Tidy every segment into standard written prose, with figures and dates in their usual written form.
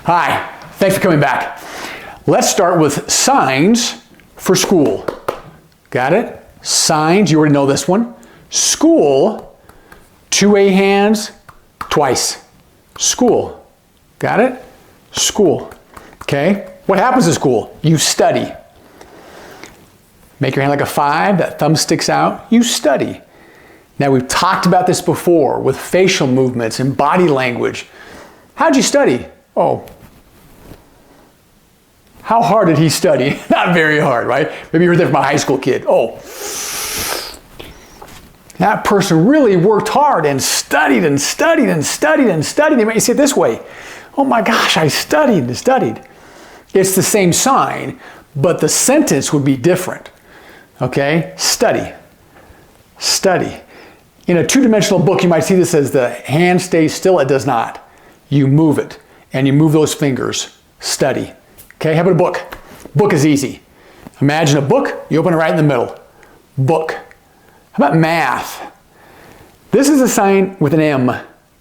Hi, thanks for coming back. Let's start with signs for school. Got it? Signs, you already know this one. School, 2 A hands, twice. School. Got it? School. Okay? What happens in school? You study. Make your hand like a 5, that thumb sticks out. You study. Now we've talked about this before with facial movements and body language. How'd you study? Oh, how hard did he study? Not very hard, right? Maybe you heard that from a high school kid. Oh, that person really worked hard and studied and studied and studied and studied. They might say it this way. Oh my gosh, I studied and studied. It's the same sign, but the sentence would be different. Okay? Study. Study. In a two-dimensional book, you might see this as the hand stays still. It does not. You move it, and you move those fingers. Study. Okay, how about a book? Book is easy. Imagine a book, you open it right in the middle. Book. How about math? This is a sign with an M,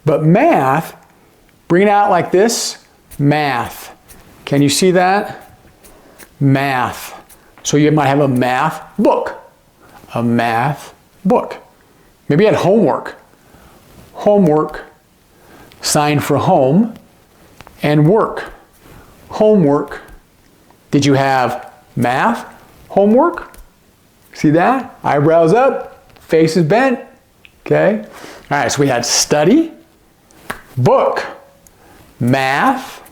but math, bring it out like this, math. Can you see that? Math. So you might have a math book. A math book. Maybe you had homework. Homework, sign for home, and work. Homework. Did you have math? Homework? See that? Eyebrows up, face is bent. Okay? All right, so we had study, book, math,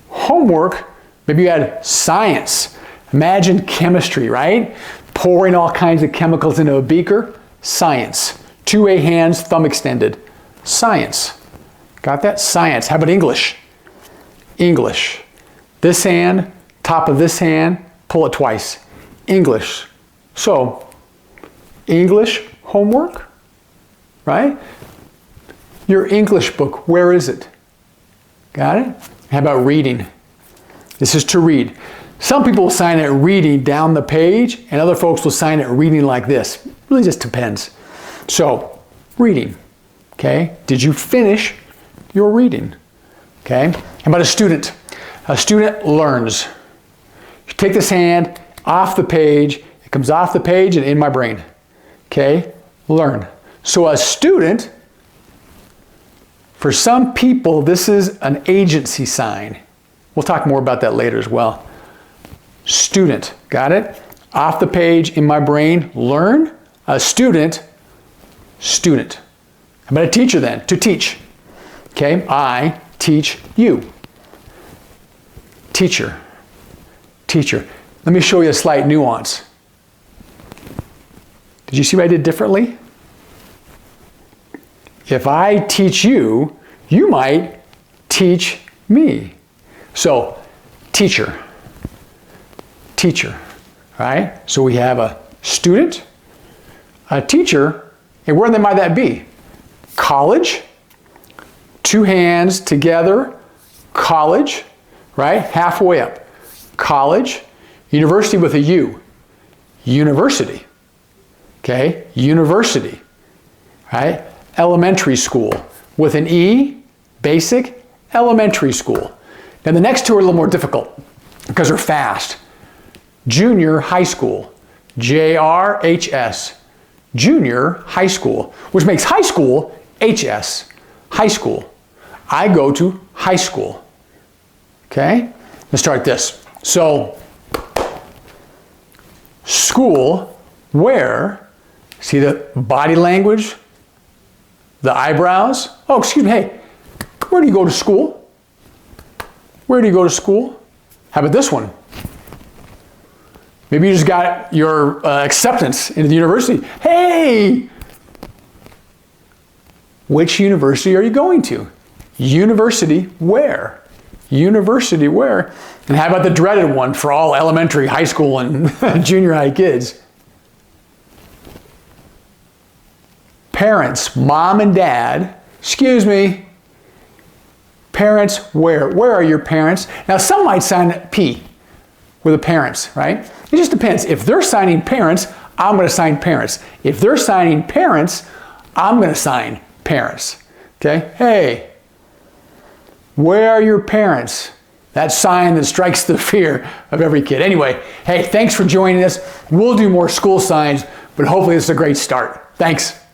homework. Maybe you had science. Imagine chemistry, right? Pouring all kinds of chemicals into a beaker. Science. 2 A hands, thumb extended. Science. Got that? Science. How about English? English. This hand, top of this hand, pull it twice. English. So, English homework, right? Your English book, where is it? Got it? How about reading? This is to read. Some people will sign it reading down the page, and other folks will sign it reading like this. Really just depends. So, reading. Okay? Did you finish your reading? Okay? How about a student? A student learns. You take this hand off the page, it comes off the page and in my brain. Okay? Learn. So a student, for some people, this is an agency sign. We'll talk more about that later as well. Student, got it? Off the page, in my brain, learn. A student, student. How about a teacher then? To teach. Okay, I teach you. Teacher, teacher. Let me show you a slight nuance. Did you see what I did differently? If I teach you, you might teach me. So, teacher. Teacher, right? So we have a student, a teacher, and where might that be? College, 2 hands together, college, right? Halfway up. College, university with a U, university, okay? University, right? Elementary school with an E, basic, elementary school. Now the next two are a little more difficult because they're fast. Junior high school, JRHS, junior high school, which makes high school HS, high school. I go to high school. Okay? Let's start this. So, school, where? See the body language? The eyebrows? Oh, excuse me, hey, where do you go to school? Where do you go to school? How about this one? Maybe you just got your acceptance into the university. Hey! Which university are you going to? University where? University where? And how about the dreaded one for all elementary, high school, and junior high kids? Parents, mom and dad, excuse me. Parents where? Where are your parents? Now some might sign P with the parents, right? It just depends. If they're signing parents, I'm going to sign parents. If they're signing parents, I'm going to sign parents. Okay? Hey, Where are your parents? That sign that strikes the fear of every kid. Anyway, hey, thanks for joining us. We'll do more school signs, but hopefully this is a great start. Thanks.